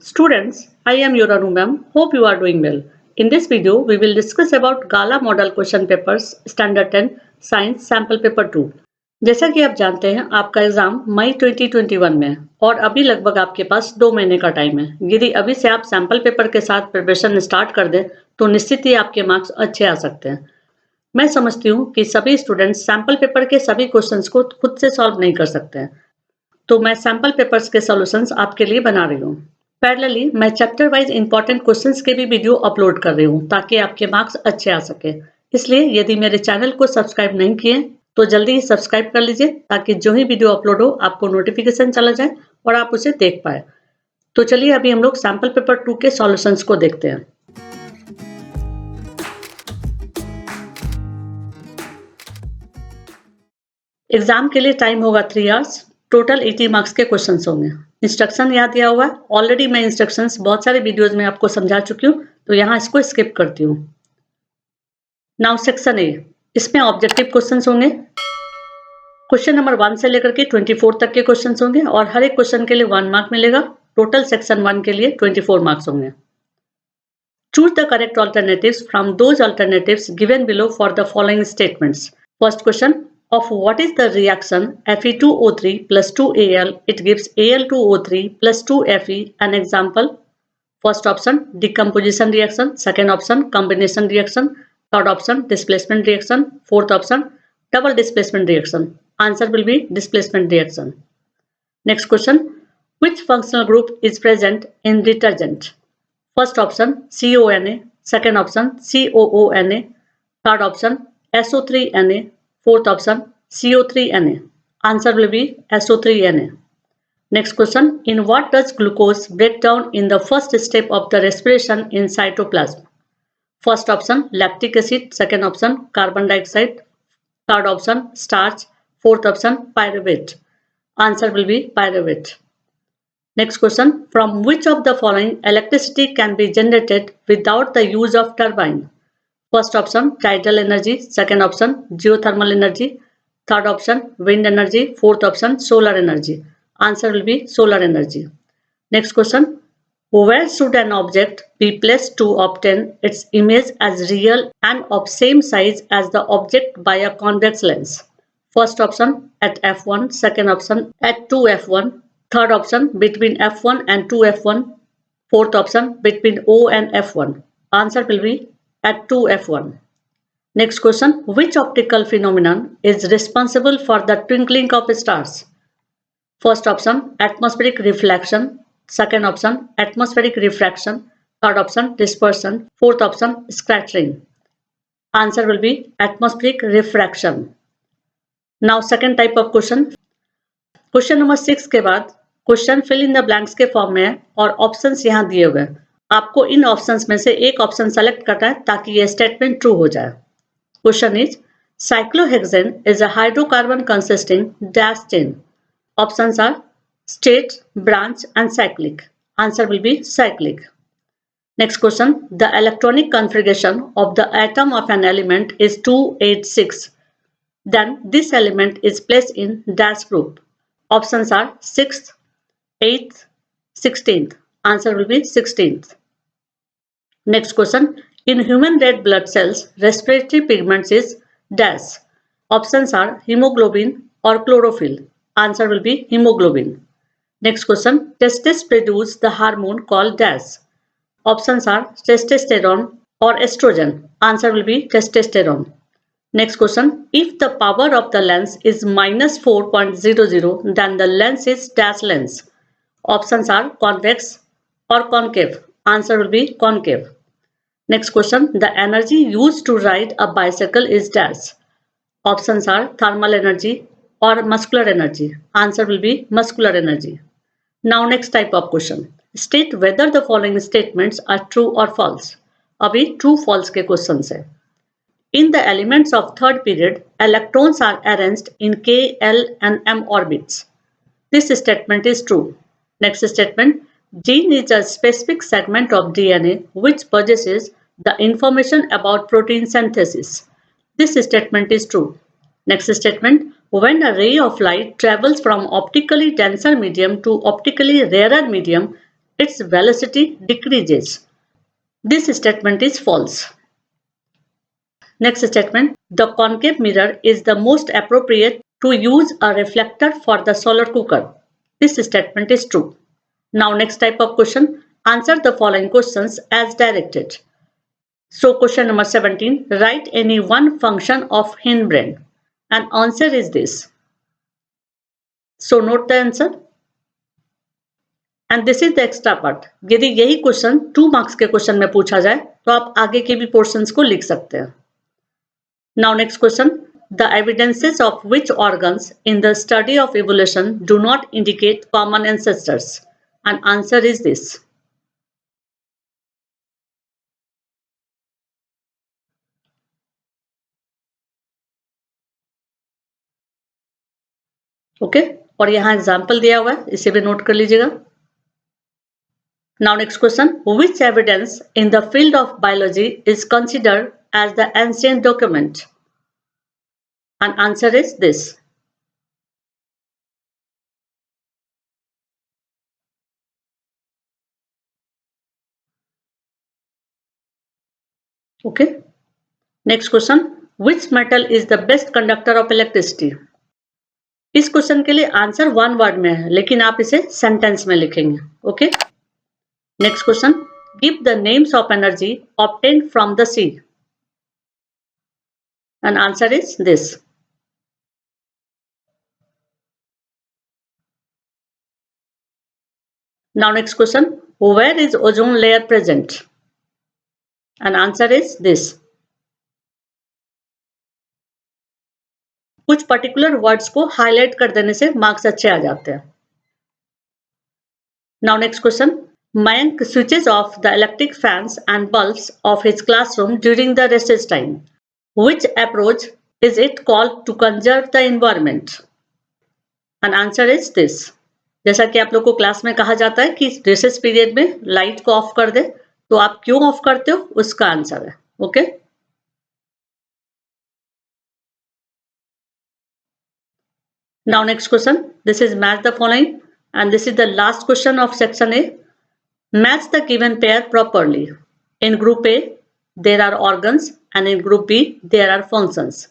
Students, I am your Anu ma'am. Hope you are doing well. In this video, we will discuss about Gala Model Question Papers Standard 10 Science Sample Paper 2. जैसा कि आप जानते हैं आपका exam मई 2021 में है और अभी लगभग आपके पास 2 महीने का टाइम है। यदि अभी से आप सैंपल पेपर के साथ प्रिपरेशन स्टार्ट कर दें तो निश्चित ही आपके मार्क्स अच्छे आ सकते हैं। मैं समझती हूँ कि सभी स्टूडेंट्स सैंपल पेपर के सभी क्वेश्चंस को खुद से सॉल्व नहीं कर सकते हैं, तो मैं सैंपल पेपर्स के सॉल्यूशंस आपके लिए बना रही हूँ। पैरेलली मैं चैप्टर वाइज इंपॉर्टेंट क्वेश्चंस के भी वीडियो अपलोड कर रही हूँ ताकि आपके मार्क्स अच्छे आ सके। इसलिए यदि मेरे चैनल को सब्सक्राइब नहीं किए तो जल्दी ही सब्सक्राइब कर लीजिए ताकि जो ही वीडियो अपलोड हो आपको नोटिफिकेशन चला जाए और आप उसे देख पाए। तो चलिए अभी हम लोग सैंपल पेपर 2 के सॉल्यूशंस को देखते हैं। एग्जाम के लिए टाइम होगा 3 आवर्स। टोटल 80 मार्क्स के क्वेश्चंस होंगे। इंस्ट्रक्शन याद दिया हुआ है। ऑलरेडी मैं इंस्ट्रक्शंस बहुत सारे वीडियोस में आपको समझा चुकी हूँ, तो यहाँ इसको स्किप करती हूँ। नाउ सेक्शन ए, इसमें ऑब्जेक्टिव क्वेश्चंस होंगे। क्वेश्चन नंबर 1 से लेकर के 24 तक के क्वेश्चंस होंगे और हर एक क्वेश्चन के लिए 1 मार्क मिलेगा। टोटल सेक्शन 1 के लिए 24 मार्क्स होंगे। Choose the correct alternatives from those alternatives given below for the following statements. First question, of what is the reaction Fe2O3 plus 2Al, it gives Al2O3 plus 2Fe. An example. First option decomposition reaction, second option combination reaction, third option displacement reaction, fourth option double displacement reaction. Answer will be displacement reaction. Next question, which functional group is present in detergent? First option CONA, second option COONA, third option SO3Na, fourth option CO3Na. Answer will be SO3Na. Next question, in what does glucose break down in the first step of the respiration in cytoplasm? First option lactic acid, second option carbon dioxide, third option starch, fourth option pyruvate. Answer will be pyruvate. Next question, from which of the following electricity can be generated without the use of turbine? First option tidal energy, second option geothermal energy, third option wind energy, fourth option solar energy. Answer will be solar energy. Next question, where should an object be placed to obtain its image as real and of same size as the object by a convex lens? First option at f1, second option at 2f1, third option between f1 and 2f1, fourth option between O and f1. Answer will be at 2f1. Next question, which optical phenomenon is responsible for the twinkling of stars? First option atmospheric reflection, second option atmospheric refraction, third option dispersion, fourth option scattering. Answer will be atmospheric refraction. Now second type of question. Question number 6 के बाद question fill in the blanks के form में है और options यहाँ दिए हुए हैं। आपको इन ऑप्शंस में से एक ऑप्शन सेलेक्ट करना है ताकि ये स्टेटमेंट ट्रू हो जाए। Question is cyclohexane is a hydrocarbon consisting dash chain. Options are straight, branch and cyclic. Answer will be cyclic. Next question, the electronic configuration of the atom of an element is 286. Then this element is placed in dash group. Options are 6th, 8th, 16th. Answer will be 16th. Next question, in human red blood cells, respiratory pigments is dash. Options are hemoglobin or chlorophyll. Answer will be hemoglobin. Next question, testes produce the hormone called dash. Options are testosterone or estrogen. Answer will be testosterone. Next question, if the power of the lens is minus 4.00, then the lens is dash lens. Options are convex or concave. Answer will be concave. Next question, the energy used to ride a bicycle is dash. Options are thermal energy or muscular energy. Answer will be muscular energy. Now next type of question, state whether the following statements are true or false. अभी true false के questions है. In the elements of third period, electrons are arranged in k, l and m orbits. This statement is true. Next statement, gene is a specific segment of DNA which possesses the information about protein synthesis. This statement is true. Next statement, when a ray of light travels from optically denser medium to optically rarer medium, its velocity decreases. This statement is false. Next statement, the concave mirror is the most appropriate to use a reflector for the solar cooker. This statement is true. Now next type of question, answer the following questions as directed. So question number 17, write any one function of hindbrain. And answer is this. So note the answer. And this is the extra part. यदि यही question 2 marks के question में पूछा जाए तो आप आगे के भी पोर्शंस को लिख सकते हैं. Now next question, the evidences of which organs in the study of evolution do not indicate common ancestors. And answer is this. Okay, और यहां एग्जाम्पल दिया हुआ है, इसे भी नोट कर लीजिएगा. Now next question, which evidence in the field of biology is considered as the ancient document? And answer is this. Okay. Next question, which metal is the best conductor of electricity? इस question के लिए answer 1 word में है, लेकिन आप इसे sentence में लिखेंगे. Okay. Next question, give the names of energy obtained from the sea. And answer is this. Now next question, where is ozone layer present? And answer is this. कुछ particular words को highlight कर देने से marks अच्छे आ जाते हैं. Now next question, Mayank switches off the electric fans and bulbs of his classroom during the recess time. Which approach is it called to conserve the environment? And answer is this. जैसा कि आप लोग को class में कहा जाता है कि रिसेस पीरियड में लाइट को ऑफ कर दे, तो आप क्यों ऑफ करते हो, उसका आंसर है. Okay. Now next question, this is match the following and this is the last question of section A. Match the given pair properly. In group A, there are organs and in group B, there are functions.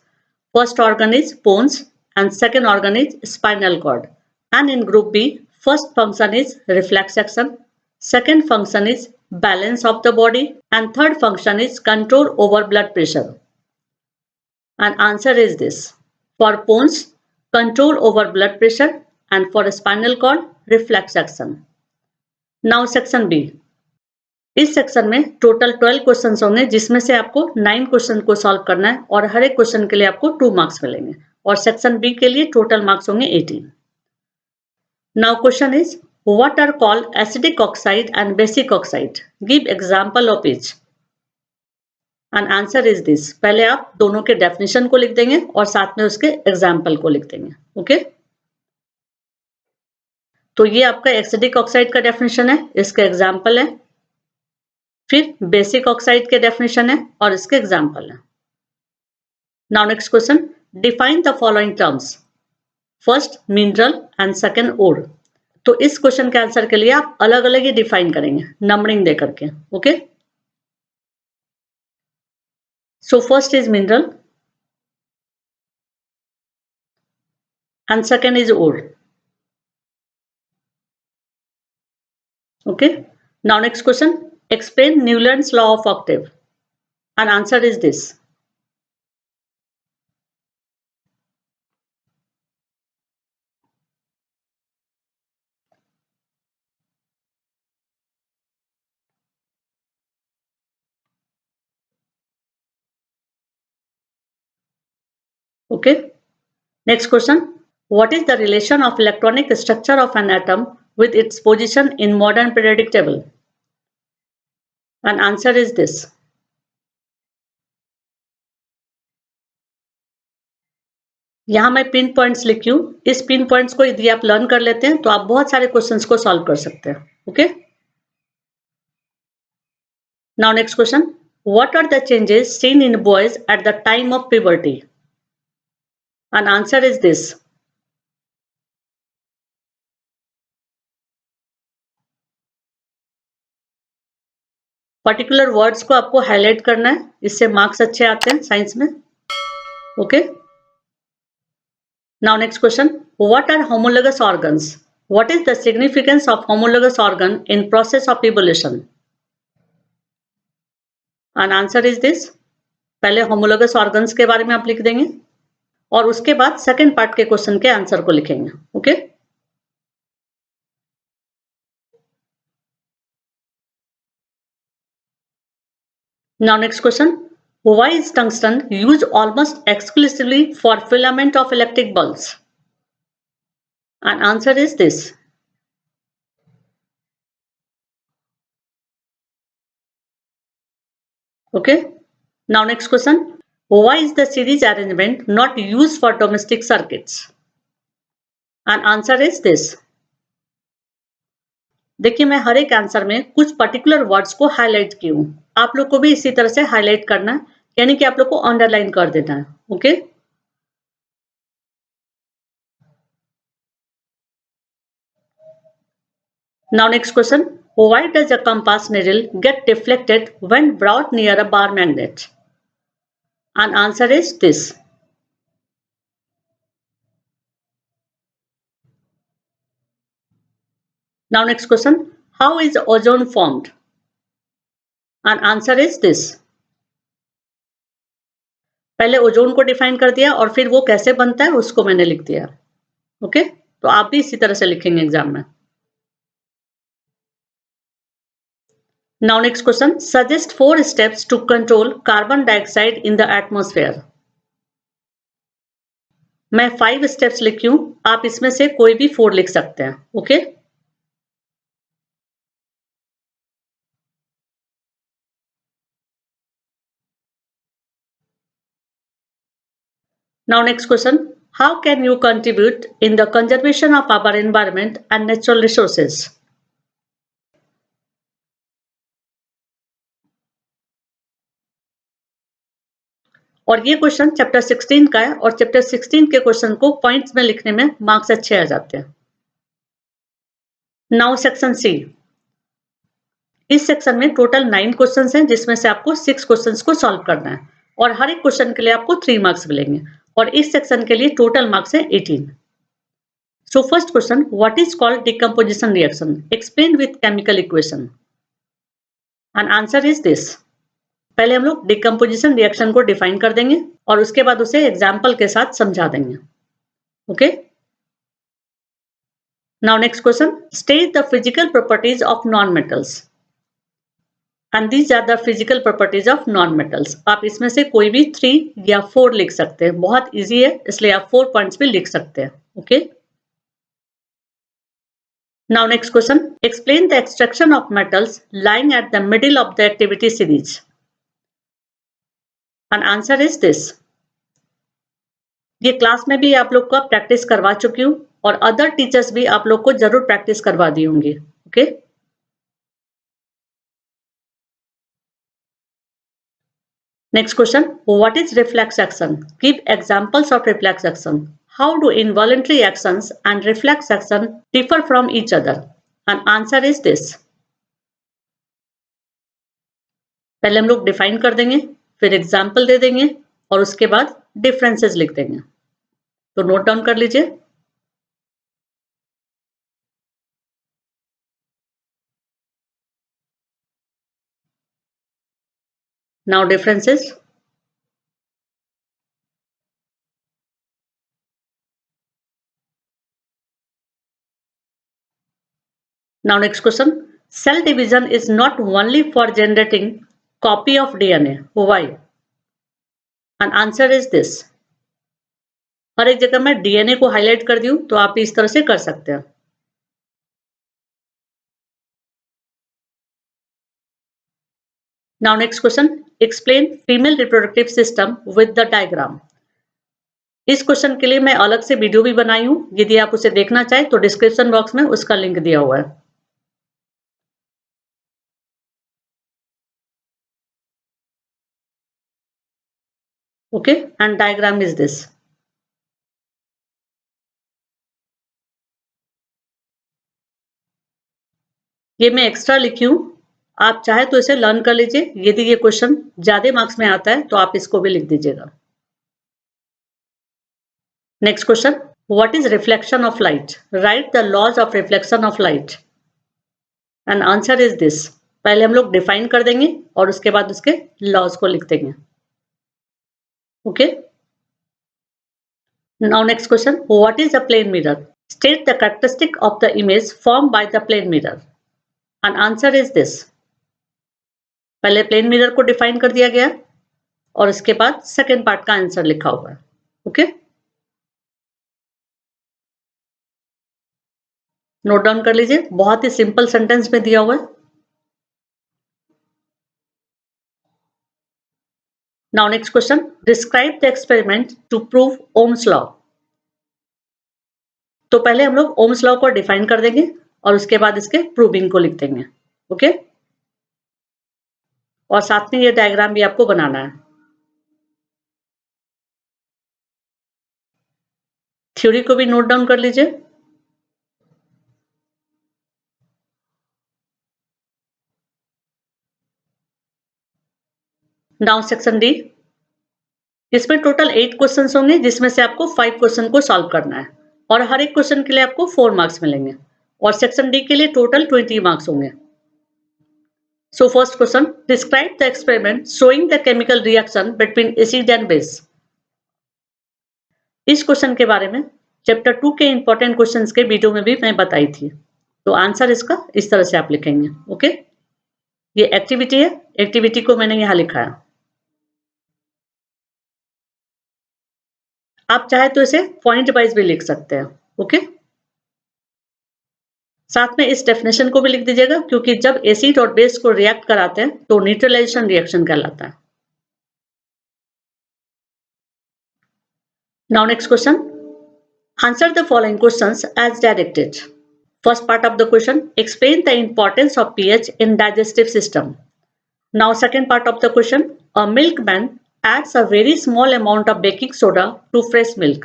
First organ is bones and second organ is spinal cord. And in group B, first function is reflex action, second function is balance of the body and third function is control over blood pressure. And answer is this. For bones, control over blood pressure and for spinal cord, reflex action. Now section B. इस section में total 12 questions होंगे जिसमें से आपको 9 question को solve करना है और हर एक क्वेश्चन के लिए आपको 2 मार्क्स मिलेंगे और सेक्शन बी के लिए टोटल मार्क्स होंगे 18. Now question is what are called acidic oxide and basic oxide. Give example of each. And answer is this. पहले आप दोनों के डेफिनेशन को लिख देंगे और साथ में उसके एग्जाम्पल को लिख देंगे. ओके. तो ये आपका एसिडिक ऑक्साइड का डेफिनेशन है, इसका एग्जाम्पल है. फिर बेसिक ऑक्साइड के डेफिनेशन है और इसके एग्जाम्पल है. Now next question, define the following terms. First mineral and second ore. तो इस क्वेश्चन के आंसर के लिए आप अलग अलग ही डिफाइन करेंगे नंबरिंग दे करके. Okay. So first is mineral and second is ore. Okay. Now next question. Explain Newland's law of octave. And answer is this. Okay. Next question. What is the relation of electronic structure of an atom with its position in modern periodic table? And answer is this. यहां मैं pin points लिखी हूं. इस pin points को यदि आप learn कर लेते हैं तो आप बहुत सारे क्वेश्चंस को सॉल्व कर सकते हैं. Okay. Now next question, what are the changes seen in boys at the time of puberty? And answer is this. Particular words को आपको हाईलाइट करना है, इससे मार्क्स अच्छे आते हैं साइंस में। Okay, now next question, what are homologous organs? What is the significance of homologous organ in process of evolution? And answer is this. पहले होमोलोगस ऑर्गन्स के बारे में आप लिख देंगे और उसके बाद सेकंड पार्ट के क्वेश्चन के आंसर को लिखेंगे। Okay, now next question, why is tungsten used almost exclusively for filament of electric bulbs? And answer is this. Okay, now next question, why is the series arrangement not used for domestic circuits? And answer is this. देखिए, मैं हर एक answer में कुछ particular words को highlight की हूं, आप लोग को भी इसी तरह से हाईलाइट करना है, यानी कि आप लोग को अंडरलाइन कर देना है। Okay, now next question, why does a compass needle get deflected when brought near a bar magnet? And answer is this. Now next question, how is ozone formed? And answer is this. पहले ozone को define कर दिया और फिर वो कैसे बनता है उसको मैंने लिख दिया। ओके, तो आप भी इसी तरह से लिखेंगे एग्जाम में। Now next question, suggest 4 steps to control carbon dioxide in the atmosphere. मैं 5 स्टेप्स लिखी हूं, आप इसमें से कोई भी 4 लिख सकते हैं। Okay, now next question, how can you contribute in the conservation of our environment and natural resources? और ये क्वेश्चन चैप्टर 16 का है और चैप्टर 16 के क्वेश्चन को पॉइंट्स में लिखने में मार्क्स अच्छे आ जाते हैं। नाउ सेक्शन सी, इस सेक्शन में टोटल 9 क्वेश्चंस हैं, जिसमें से आपको 6 क्वेश्चंस को सॉल्व करना है और हर एक क्वेश्चन के लिए आपको 3 मार्क्स मिलेंगे और इस सेक्शन के लिए टोटल मार्क्स है 18। So first question, what is called decomposition reaction? Explain with chemical equation. And answer is this. पहले हम लोग डिकम्पोजिशन रिएक्शन को डिफाइन कर देंगे और उसके बाद उसे एग्जाम्पल के साथ समझा देंगे। Okay, now next question, state the physical properties of non metals and these are the physical properties of non metals. आप इसमें से कोई भी 3 या 4 लिख सकते हैं, बहुत इजी है, इसलिए आप 4 पॉइंट्स भी लिख सकते हैं। Okay, now next question, explain the extraction of metals lying at the middle of the activity series. And answer is this. ये क्लास में भी आप लोग को प्रैक्टिस करवा चुकी हूँ और अदर टीचर्स भी आप लोग को जरूर प्रैक्टिस करवा दी होंगी। Okay, next question, what is reflex action? Give examples of reflex action. How do involuntary actions and reflex action differ from each other? And answer is this. पहले हम लोग डिफाइन कर देंगे, फिर एग्जाम्पल दे देंगे और उसके बाद डिफरेंसेस लिख देंगे। तो नोट डाउन कर लीजिए। Now differences, now next question, cell division is not only for generating copy of DNA. Why? And answer is this. हर एक जगह मैं डीएनए को हाईलाइट कर दी हूं, तो आप भी इस तरह से कर सकते हैं। Now next question, explain female reproductive system with the diagram. इस क्वेश्चन के लिए मैं अलग से वीडियो भी बनाई हूं, यदि आप उसे देखना चाहें तो डिस्क्रिप्शन बॉक्स में उसका लिंक दिया हुआ है। Okay, and diagram is this. ये मैं एक्स्ट्रा लिखी हूं, आप चाहे तो इसे लर्न कर लीजिए। यदि ये क्वेश्चन ज्यादा मार्क्स में आता है तो आप इसको भी लिख दीजिएगा। Next question, what is reflection of light? Write the laws of reflection of light and answer is this. पहले हम लोग डिफाइन कर देंगे और उसके बाद उसके लॉज को लिख देंगे। Okay, now next question, what is a plane mirror? State the characteristic of the image form by the plane mirror and answer is this. पहले प्लेन मिरर को डिफाइन कर दिया गया और उसके बाद सेकेंड पार्ट का आंसर लिखा हुआ है। ओके, नोट डाउन कर लीजिए, बहुत ही सिंपल सेंटेंस में दिया हुआ है। Now next question, describe the experiment to prove Ohm's law. तो पहले हम लोग ओम्स लॉ को डिफाइन कर देंगे और उसके बाद इसके प्रूविंग को लिख देंगे। ओके, और साथ में ये डायग्राम भी आपको बनाना है। थ्योरी को भी नोट डाउन कर लीजिए। नाउ सेक्शन डी, इसमें टोटल 8 क्वेश्चंस होंगे जिसमें से आपको 5 क्वेश्चन को सॉल्व करना है और हर एक क्वेश्चन के लिए आपको 4 मार्क्स मिलेंगे और सेक्शन डी के लिए टोटल 20 मार्क्स होंगे। So first question, describe the experiment showing the chemical reaction between acid and base. इस क्वेश्चन के बारे में चैप्टर 2 के इंपॉर्टेंट क्वेश्चंस के वीडियो में भी मैं बताई थी। तो आंसर इसका इस तरह से आप लिखेंगे। ओके, ये एक्टिविटी है, एक्टिविटी को मैंने यहाँ लिखा है। आप चाहे तो इसे पॉइंट वाइज भी लिख सकते हैं। ओके, साथ में इस डेफिनेशन को भी लिख दीजिएगा क्योंकि जब एसिड और बेस को रिएक्ट कराते हैं तो न्यूट्रलाइजेशन रिएक्शन कहलाता है। Now next question, answer the following questions as directed. First part of the question, explain the importance of pH in digestive system. Now second part of the question, a milkman adds a very small amount of baking soda to fresh milk।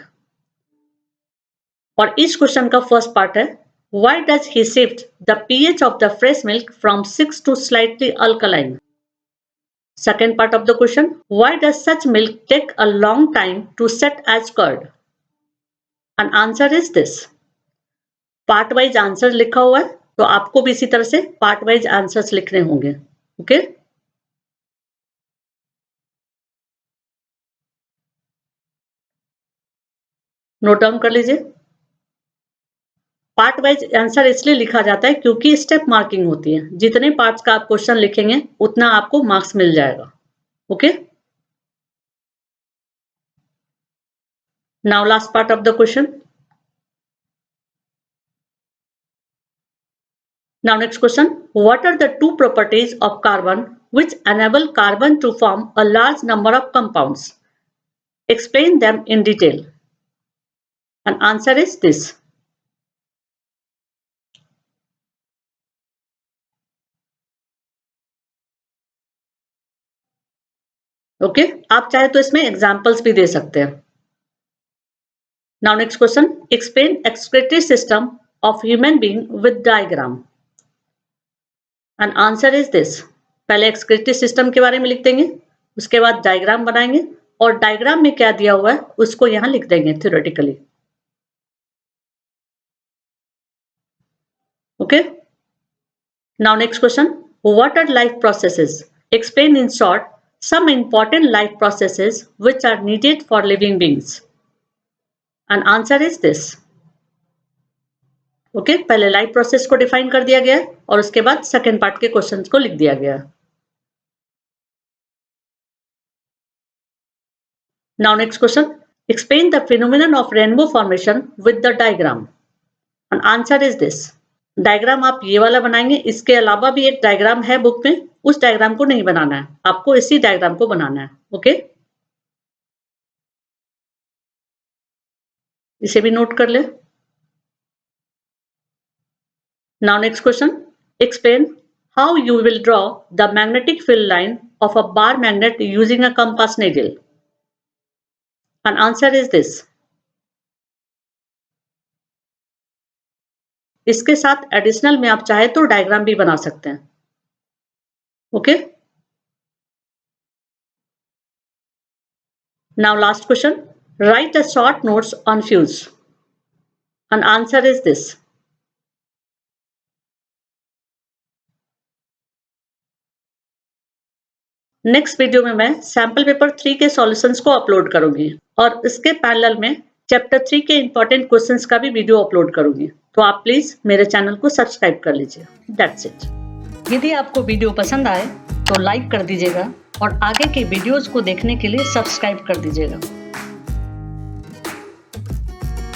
और इस question का first part है, why does he shift the pH of the fresh milk from 6 to slightly alkaline? Second part of the question, why does such milk take a long time to set as curd? And answer is this। Part wise answer लिखा हुआ है तो आपको भी इसी तरह से part wise answers लिखने होंगे। ओके, नोट डाउन कर लीजिए। पार्ट वाइज आंसर इसलिए लिखा जाता है क्योंकि स्टेप मार्किंग होती है। जितने पार्ट्स का आप क्वेश्चन लिखेंगे उतना आपको मार्क्स मिल जाएगा। Okay, now last part of the question. Now next question, what are the two properties of carbon which enable carbon to form a large number of compounds? Explain them in detail. And answer is this। Okay, आप चाहे तो इसमें examples भी दे सकते हैं। Now next question, explain excretory system of human being with diagram। And answer is this। पहले excretory system के बारे में लिख देंगे, उसके बाद डायग्राम बनाएंगे और डायग्राम में क्या दिया हुआ है उसको यहाँ लिख देंगे theoretically. Okay, now next question, what our life processes? Explain in short some important life processes which are needed for living beings। And answer is this। Okay, पहले लाइफ प्रोसेस को डिफाइन कर दिया गया और उसके बाद सेकेंड पार्ट के questions को लिख दिया गया। Now next question, explain the phenomenon of rainbow formation with the diagram. And answer is this. Diagram आप ये वाला बनाएंगे, इसके अलावा भी एक डायग्राम है बुक में, उस डायग्राम को नहीं बनाना है, आपको इसी डायग्राम को बनाना है। ओके, इसे भी नोट कर ले। Now next question, explain how you will draw the magnetic field line of a bar magnet using a compass needle। And answer is this। इसके साथ एडिशनल में आप चाहे तो डायग्राम भी बना सकते हैं। Okay. Now last question. Write a short notes on fuse. An answer is this. Next video में मैं सैम्पल पेपर 3 के सॉल्यूशंस को अपलोड करूंगी और इसके पैरेलल में चैप्टर 3 के इंपॉर्टेंट क्वेश्चंस का भी वीडियो अपलोड करूंगी। तो आप प्लीज मेरे चैनल को सब्सक्राइब कर लीजिए। That's it. यदि आपको वीडियो पसंद आए तो लाइक कर दीजिएगा और आगे के वीडियोस को देखने के लिए सब्सक्राइब कर दीजिएगा।